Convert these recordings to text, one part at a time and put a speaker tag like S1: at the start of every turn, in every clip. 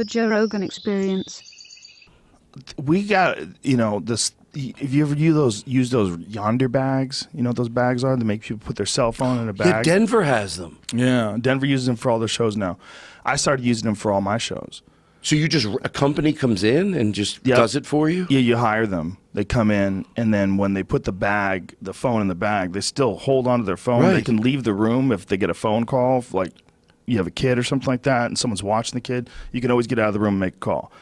S1: The Joe Rogan Experience.
S2: We got, this. Have you ever use those Yonder bags? You know what those bags are that make people put their cell phone in a bag?
S3: Yeah, Denver has them.
S2: Yeah, Denver uses them for all their shows now. I started using them for all my shows.
S3: So a company comes in and just does it for you?
S2: Yeah, you hire them. They come in, and then when they put the phone in the bag, they still hold onto their phone.
S3: Right.
S2: They can leave the room if they get a phone call, like you have a kid or something like that, and someone's watching the kid. You can always get out of the room and make a call.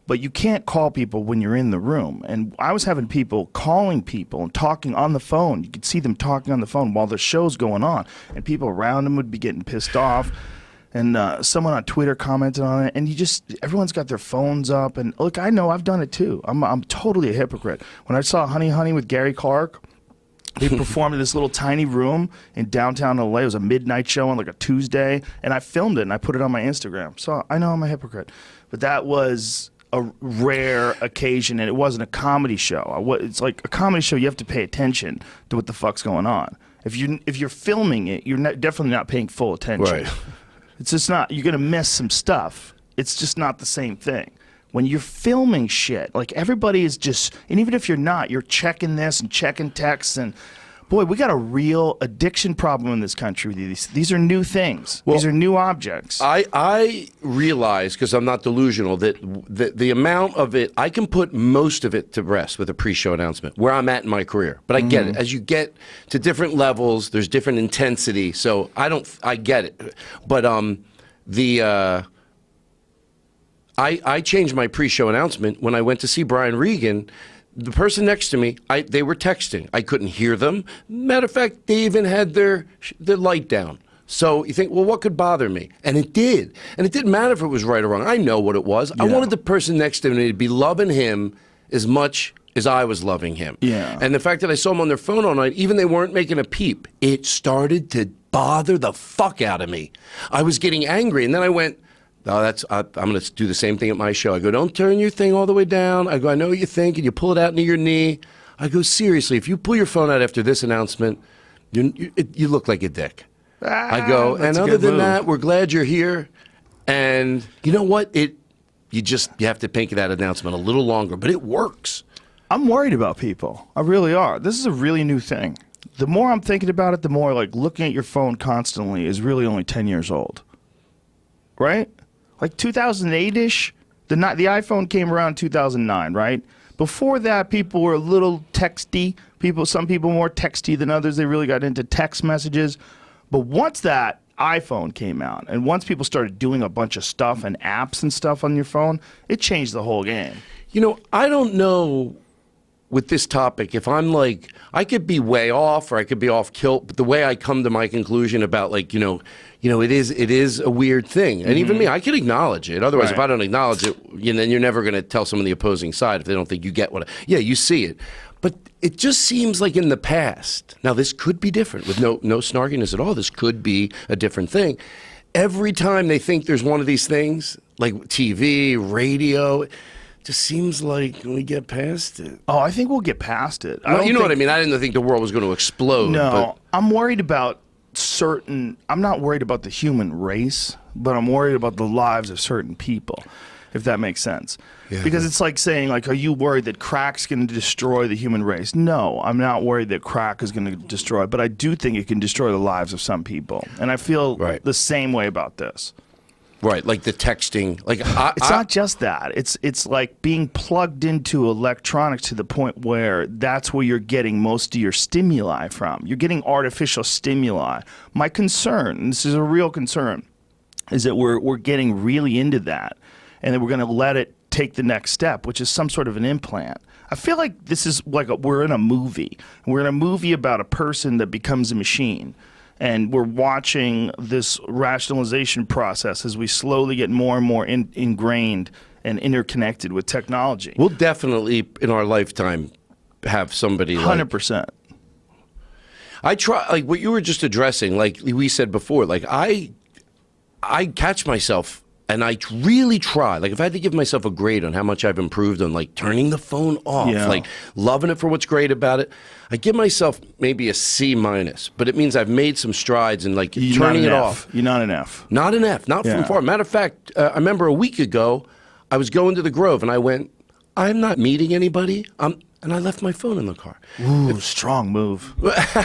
S2: But you can't call people when you're in the room. And I was having people calling people and talking on the phone. You could see them talking on the phone while the show's going on. And people around them would be getting pissed off. And someone on Twitter commented on it. And everyone's got their phones up. And look, I know I've done it too. I'm totally a hypocrite. When I saw Honey Honey with Gary Clark, they performed in this little tiny room in downtown LA. It was a midnight show on like a Tuesday. And I filmed it and I put it on my Instagram. So I know I'm a hypocrite. But that was a rare occasion, and it wasn't a comedy show. It's like a comedy show. You have to pay attention to what the fuck's going on. If you're filming it, you're definitely not paying full attention.
S3: Right.
S2: It's just not. You're gonna miss some stuff. It's just not the same thing. When you're filming shit, like everybody is just, and even if you're not, you're checking this and checking texts, and boy, we got a real addiction problem in this country. These are new things.
S3: Well,
S2: these are new objects.
S3: I realize, because I'm not delusional, that the amount of it, I can put most of it to rest with a pre-show announcement, where I'm at in my career. But I get it. As you get to different levels, there's different intensity. So I get it. But I changed my pre-show announcement when I went to see Brian Regan. The person next to me, they were texting. I couldn't hear them. Matter of fact, they even had their light down. So you think, well, what could bother me? And it did. And it didn't matter if it was right or wrong. I know what it was. Yeah. I wanted the person next to me to be loving him as much as I was loving him. Yeah. And the fact that I saw them on their phone all night, even they weren't making a peep, it started to bother the fuck out of me. I was getting angry. And then I went, no, I'm going to do the same thing at my show. I go, don't turn your thing all the way down. I go, I know what you think, and you pull it out near your knee. I go, seriously, if you pull your phone out after this announcement, you look like a dick. I go, and other than that, we're glad you're here. And you know what? You have to pink that announcement a little longer, but it works.
S2: I'm worried about people. I really are. This is a really new thing. The more I'm thinking about it, the more like looking at your phone constantly is really only 10 years old. Right? Like 2008-ish, the iPhone came around 2009, right? Before that, people were a little texty. Some people more texty than others. They really got into text messages. But once that iPhone came out, and once people started doing a bunch of stuff and apps and stuff on your phone, it changed the whole game.
S3: You know, I don't know with this topic if I'm like, I could be way off or I could be off kilt, but the way I come to my conclusion about like, it is a weird thing. And even me, I can acknowledge it. Otherwise, if I don't acknowledge it, then you're never going to tell someone the opposing side if they don't think you get you see it. But it just seems like in the past, now this could be different with no snarkiness at all. This could be a different thing. Every time they think there's one of these things, like TV, radio, just seems like we get past it.
S2: Oh, I think we'll get past it.
S3: Well, you know what I mean? I didn't think the world was going to explode.
S2: No, I'm worried about I'm not worried about the human race, but I'm worried about the lives of certain people, if that makes sense. Yeah. Because it's like saying, like, are you worried that crack's going to destroy the human race? No, I'm not worried that crack is going to destroy, but I do think it can destroy the lives of some people. And I feel the same way about this.
S3: Right, like the texting. Like
S2: it's not just that. It's like being plugged into electronics to the point where that's where you're getting most of your stimuli from. You're getting artificial stimuli. My concern, and this is a real concern, is that we're getting really into that, and that we're going to let it take the next step, which is some sort of an implant. I feel like this is like we're in a movie. We're in a movie about a person that becomes a machine. And we're watching this rationalization process as we slowly get more and more ingrained and interconnected with technology.
S3: We'll definitely, in our lifetime, have somebody
S2: 100%.
S3: I try, like what you were just addressing, like we said before, like I catch myself And I really try. Like, if I had to give myself a grade on how much I've improved on, like, turning the phone off, like, loving it for what's great about it, I give myself maybe a C minus. But it means I've made some strides in, like, turning it off.
S2: You're not an F.
S3: Not an F. Not from far. Matter of fact, I remember a week ago, I was going to the Grove, and I went, I'm not meeting anybody. And I left my phone in the car.
S2: Ooh, strong move. That's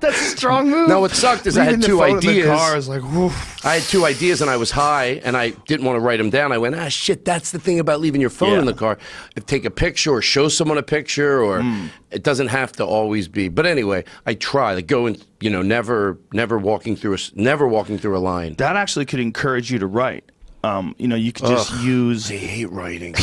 S2: a strong move.
S3: Now, what sucked is I had two ideas.
S2: In the car is like,
S3: I had two ideas, and I was high, and I didn't want to write them down. I went, shit, that's the thing about leaving your phone in the car. Take a picture or show someone a picture, or it doesn't have to always be. But anyway, I try to go and, never walking through a line.
S2: That actually could encourage you to write. You could just use.
S3: I hate writing.